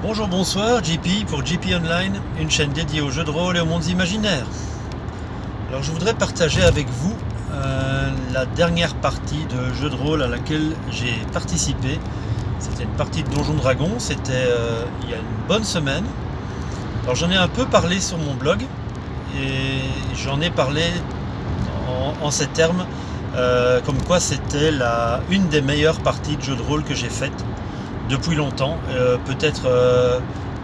Bonjour, bonsoir, JP pour JP Online, une chaîne dédiée aux jeux de rôle et aux mondes imaginaires. Alors je voudrais partager avec vous la dernière partie de jeu de rôle à laquelle j'ai participé. C'était une partie de Donjons Dragons, c'était il y a une bonne semaine. Alors j'en ai un peu parlé sur mon blog et j'en ai parlé en ces termes, comme quoi c'était une des meilleures parties de jeu de rôle que j'ai faites depuis longtemps, peut-être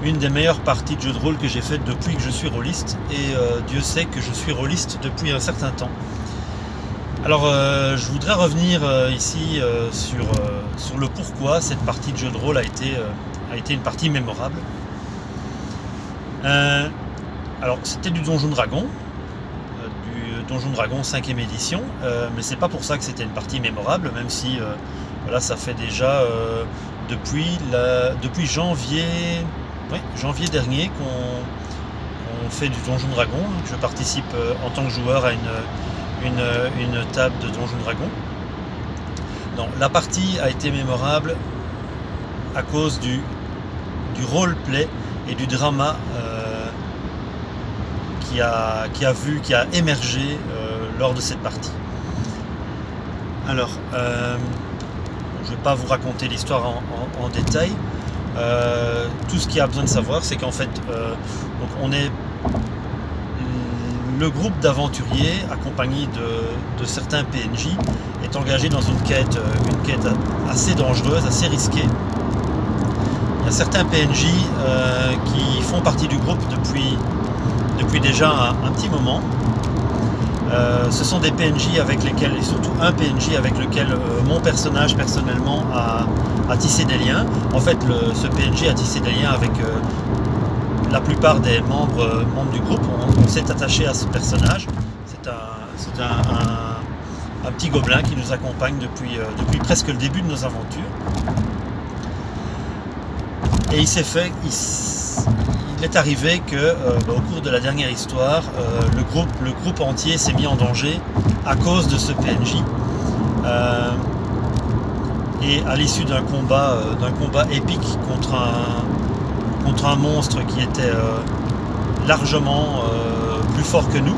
une des meilleures parties de jeu de rôle que j'ai faites depuis que je suis rôliste, et Dieu sait que je suis rôliste depuis un certain temps. Alors je voudrais revenir ici sur le pourquoi cette partie de jeu de rôle a été une partie mémorable. Alors c'était du Donjon Dragon, du Donjon Dragon 5ème édition, mais c'est pas pour ça que c'était une partie mémorable, même si voilà, ça fait déjà depuis janvier dernier qu'on fait du Donjon Dragon. Je participe en tant que joueur à une table de Donjon Dragon. Non, la partie a été mémorable à cause du roleplay et du drama qui a émergé lors de cette partie. Alors, je ne vais pas vous raconter l'histoire en détail. Tout ce qu'il y a besoin de savoir, c'est qu'en fait, donc on est le groupe d'aventuriers, accompagné de certains PNJ, est engagé dans une quête assez dangereuse, assez risquée. Il y a certains PNJ qui font partie du groupe depuis déjà un petit moment. Ce sont des PNJ avec lesquels, et surtout un PNJ avec lequel mon personnage personnellement a tissé des liens. En fait, ce PNJ a tissé des liens avec la plupart des membres du groupe. On s'est attaché à ce personnage. C'est un petit gobelin qui nous accompagne depuis presque le début de nos aventures. Et il est arrivé que au cours de la dernière histoire, le groupe entier s'est mis en danger à cause de ce PNJ. Et à l'issue d'un combat épique contre un monstre qui était largement plus fort que nous,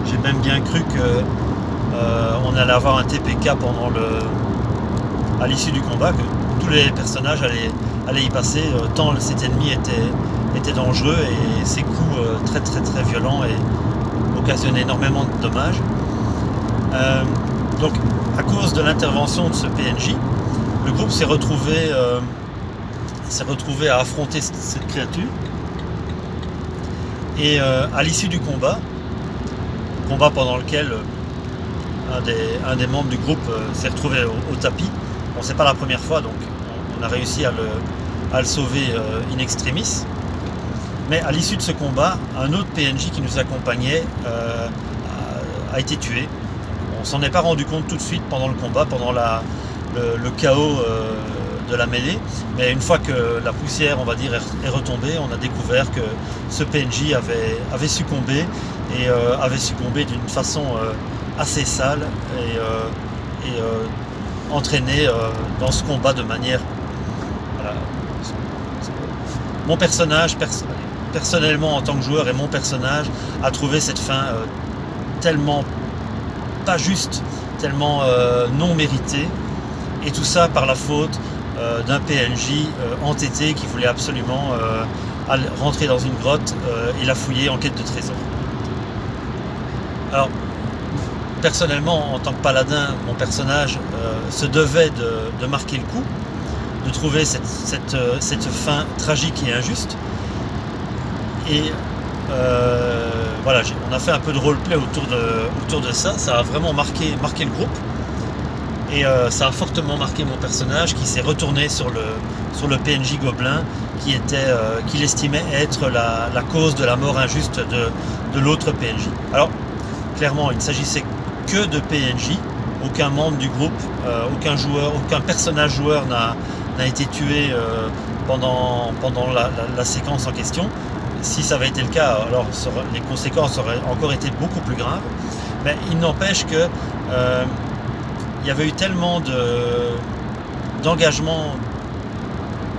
j'ai même bien cru qu'on allait avoir un TPK à l'issue du combat, que tous les personnages allaient y passer, tant cet ennemi était dangereux et ses coups très très très violents et occasionnaient énormément de dommages. Donc à cause de l'intervention de ce PNJ, le groupe s'est retrouvé à affronter cette créature. Et à l'issue du combat pendant lequel un des membres du groupe s'est retrouvé au tapis. Bon, c'est pas la première fois, donc on a réussi à le sauver in extremis. Mais à l'issue de ce combat, un autre PNJ qui nous accompagnait a été tué. On s'en est pas rendu compte tout de suite pendant le combat, pendant le chaos de la mêlée, mais une fois que la poussière, on va dire, est retombée, on a découvert que ce PNJ avait succombé, et avait succombé d'une façon assez sale, et entraîné dans ce combat de manière... Voilà. Mon personnage, personnellement en tant que joueur, et mon personnage a trouvé cette fin tellement pas juste, tellement non méritée, et tout ça par la faute d'un PNJ entêté qui voulait absolument rentrer dans une grotte et la fouiller en quête de trésor. Alors, personnellement, en tant que paladin, mon personnage se devait de marquer le coup, de trouver cette fin tragique et injuste. Et voilà, on a fait un peu de roleplay autour de ça. Ça a vraiment marqué le groupe. Et ça a fortement marqué mon personnage, qui s'est retourné sur le PNJ gobelin qu'il estimait être la cause de la mort injuste de l'autre PNJ. Alors, clairement, il ne s'agissait que de PNJ. Aucun membre du groupe, aucun personnage joueur n'a été tué pendant la séquence en question. Si ça avait été le cas, alors les conséquences auraient encore été beaucoup plus graves. Mais il n'empêche que il y avait eu tellement d'engagement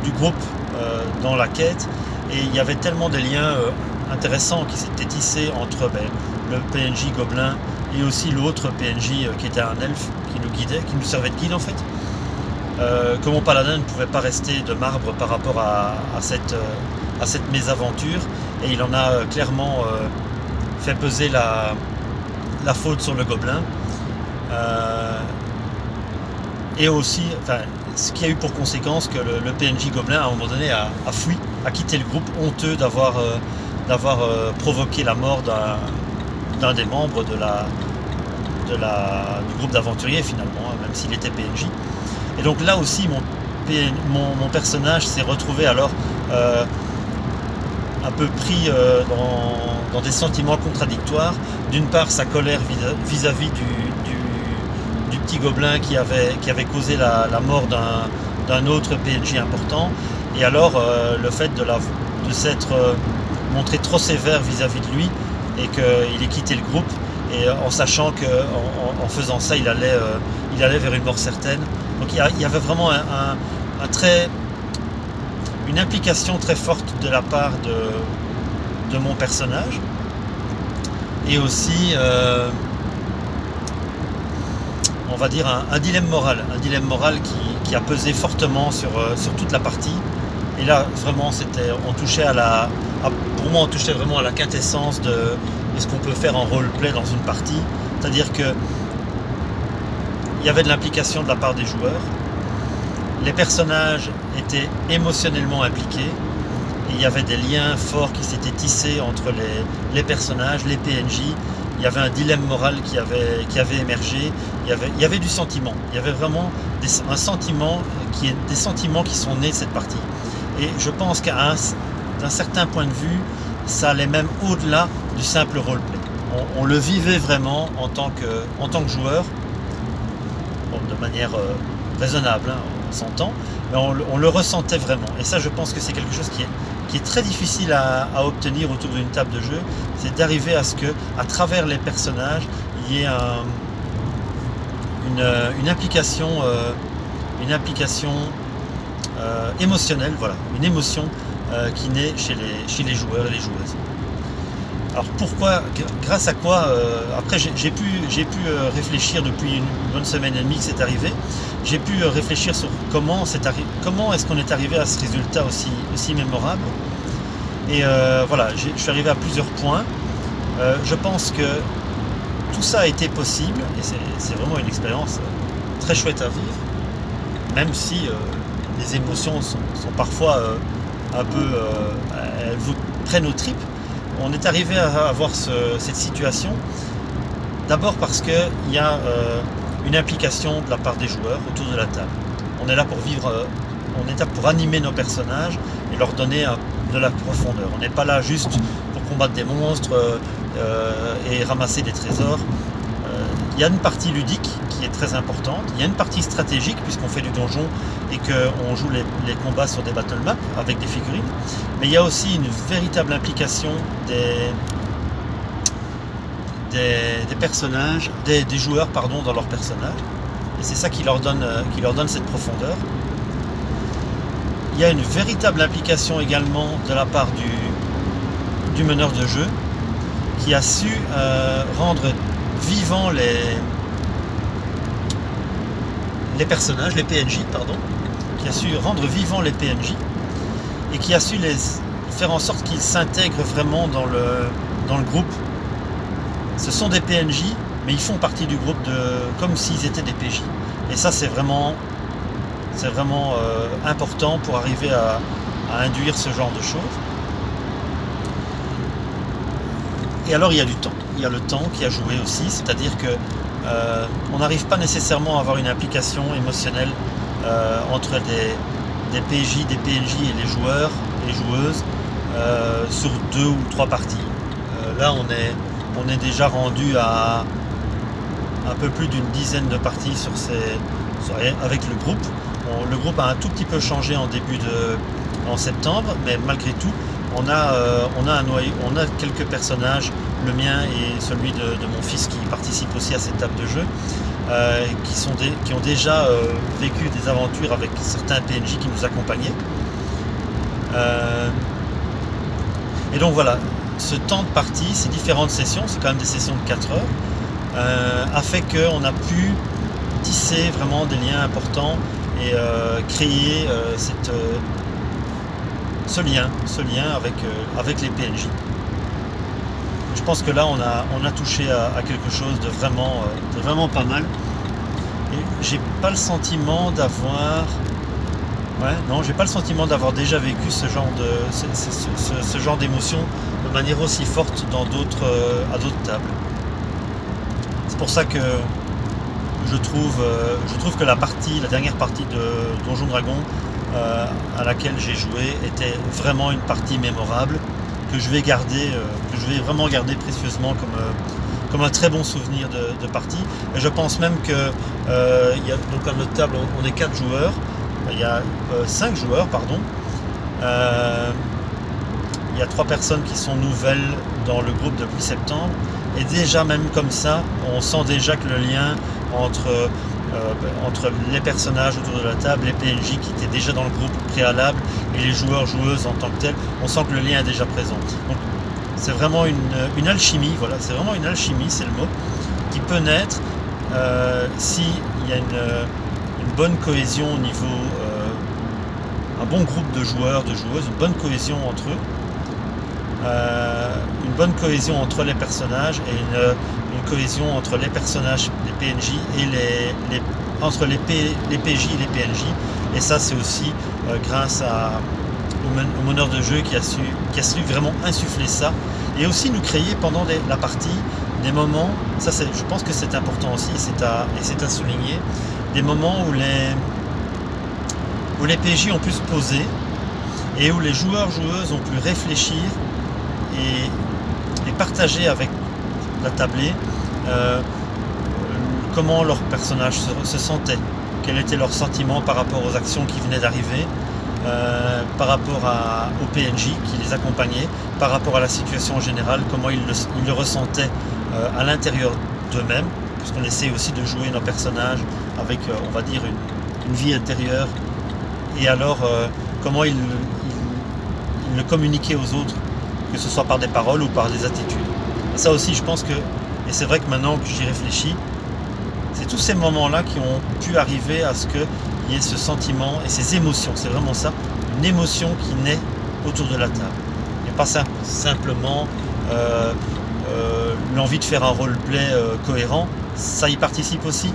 du groupe dans la quête, et il y avait tellement de liens intéressants qui s'étaient tissés entre le PNJ gobelin et aussi l'autre PNJ qui était un elfe qui nous guidait, qui nous servait de guide en fait, que mon paladin ne pouvait pas rester de marbre par rapport à cette mésaventure, et il en a clairement fait peser la faute sur le gobelin, et aussi ce qui a eu pour conséquence que le PNJ gobelin à un moment donné a fui, a quitté le groupe, honteux d'avoir provoqué la mort d'un des membres du groupe d'aventuriers finalement, même s'il était PNJ. Et donc là aussi mon personnage s'est retrouvé alors un peu pris dans des sentiments contradictoires. D'une part, sa colère vis-à-vis du petit gobelin qui avait causé la mort d'un autre PNJ important, et alors le fait de s'être montré trop sévère vis-à-vis de lui, et qu'il ait quitté le groupe, et en sachant qu'en faisant ça il allait vers une mort certaine. Donc il y avait vraiment une implication très forte de la part de mon personnage, et aussi on va dire un dilemme moral qui a pesé fortement sur toute la partie. Et là vraiment on touchait vraiment à la quintessence de ce qu'on peut faire en roleplay dans une partie, c'est-à-dire que il y avait de l'implication de la part des joueurs, les personnages étaient émotionnellement impliqués, et il y avait des liens forts qui s'étaient tissés entre les personnages, les PNJ. Il y avait un dilemme moral qui avait émergé, il y avait du sentiment, il y avait vraiment des sentiments qui sont nés de cette partie. Et je pense d'un certain point de vue, ça allait même au-delà du simple roleplay. On le vivait vraiment en tant que joueur, de manière raisonnable, on s'entend, mais on le ressentait vraiment. Et ça, je pense que c'est quelque chose qui est très difficile à obtenir autour d'une table de jeu, c'est d'arriver à ce que, à travers les personnages, il y ait une implication émotionnelle, voilà, une émotion qui naît chez les joueurs et les joueuses. Alors pourquoi, grâce à quoi, après j'ai pu réfléchir depuis une bonne semaine et demie que c'est arrivé, j'ai pu réfléchir sur comment est-ce qu'on est arrivé à ce résultat aussi mémorable. Et voilà, je suis arrivé à plusieurs points. Je pense que tout ça a été possible, et c'est vraiment une expérience très chouette à vivre, même si les émotions sont parfois un peu, elles vous prennent aux tripes. On est arrivé à avoir cette situation d'abord parce qu'il y a une implication de la part des joueurs autour de la table. On est là pour vivre, on est là pour animer nos personnages et leur donner de la profondeur. On n'est pas là juste pour combattre des monstres et ramasser des trésors. Il y a une partie ludique qui est très importante, il y a une partie stratégique puisqu'on fait du donjon et qu'on joue les combats sur des battle maps avec des figurines, mais il y a aussi une véritable implication des personnages, des joueurs dans leurs personnages, et c'est ça qui leur donne cette profondeur. Il y a une véritable implication également de la part du meneur de jeu qui a su rendre vivant les personnages, les PNJ, qui a su rendre vivants les PNJ et qui a su les faire en sorte qu'ils s'intègrent vraiment dans le groupe. Ce sont des PNJ, mais ils font partie du groupe comme s'ils étaient des PJ. Et ça, c'est vraiment important pour arriver à induire ce genre de choses. Et alors il y a du temps. Il y a le temps qui a joué aussi, c'est-à-dire que on n'arrive pas nécessairement à avoir une implication émotionnelle entre des PJ, des PNJ et les joueurs et les joueuses sur 2 ou 3 parties. Là on est déjà rendu à un peu plus d'une dizaine de parties avec le groupe. Le groupe a un tout petit peu changé en septembre, mais malgré tout on a quelques personnages, le mien et celui de mon fils qui participe aussi à cette table de jeu, qui ont déjà vécu des aventures avec certains PNJ qui nous accompagnaient. Et donc voilà, ce temps de partie, ces différentes sessions, c'est quand même des sessions de 4 heures, a fait qu'on a pu tisser vraiment des liens importants et créer ce lien avec les PNJ. Je pense que là on a touché à quelque chose de vraiment pas mal. Et j'ai pas le sentiment d'avoir déjà vécu ce genre d'émotion de manière aussi forte à d'autres tables. C'est pour ça que je trouve que la dernière partie de Donjon Dragon à laquelle j'ai joué était vraiment une partie mémorable que je vais vraiment garder précieusement comme un très bon souvenir de partie. Et je pense même que donc à notre table on est 4 joueurs. Il y a 5 joueurs, pardon. Il y a 3 personnes qui sont nouvelles dans le groupe depuis septembre. Et déjà, même comme ça, on sent déjà que le lien entre les personnages autour de la table, les PNJ qui étaient déjà dans le groupe préalable et les joueurs-joueuses en tant que tels, on sent que le lien est déjà présent. Donc, c'est vraiment une alchimie, voilà, c'est vraiment une alchimie, c'est le mot, qui peut naître s'il y a une bonne cohésion au niveau, un bon groupe de joueurs, de joueuses, une bonne cohésion entre eux, une bonne cohésion entre les personnages et une cohésion entre les personnages, les PNJ et entre les PJ et les PNJ. Et ça c'est aussi grâce au meneur de jeu qui a su vraiment insuffler ça et aussi nous créer pendant la partie des moments, je pense que c'est important aussi et c'est à souligner, des moments où les PJ ont pu se poser et où les joueurs-joueuses ont pu réfléchir et partager avec la tablée comment leur personnage se sentait, quels étaient leurs sentiments par rapport aux actions qui venaient d'arriver, par rapport aux PNJ qui les accompagnaient, par rapport à la situation en général, comment ils le ressentaient à l'intérieur d'eux-mêmes, puisqu'on essaie aussi de jouer nos personnages avec, on va dire, une vie intérieure, et alors comment ils le communiquaient aux autres, que ce soit par des paroles ou par des attitudes. Et ça aussi, je pense que, et c'est vrai que maintenant que j'y réfléchis, c'est tous ces moments-là qui ont pu arriver à ce qu'il y ait ce sentiment et ces émotions, c'est vraiment ça, une émotion qui naît autour de la table. Et pas simplement l'envie de faire un roleplay cohérent, ça y participe aussi.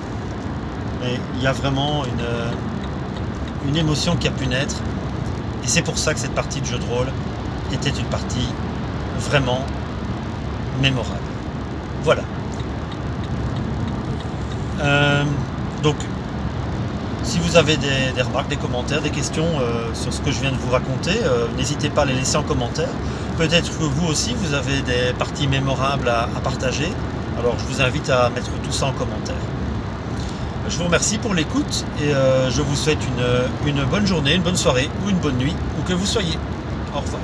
Mais il y a vraiment une émotion qui a pu naître. Et c'est pour ça que cette partie de jeu de rôle était une partie vraiment mémorable. Voilà. Donc, si vous avez des remarques, des commentaires, des questions sur ce que je viens de vous raconter, n'hésitez pas à les laisser en commentaire. Peut-être que vous aussi, vous avez des parties mémorables à partager. Alors, je vous invite à mettre tout ça en commentaire. Je vous remercie pour l'écoute et je vous souhaite une bonne journée, une bonne soirée ou une bonne nuit, où que vous soyez. Au revoir.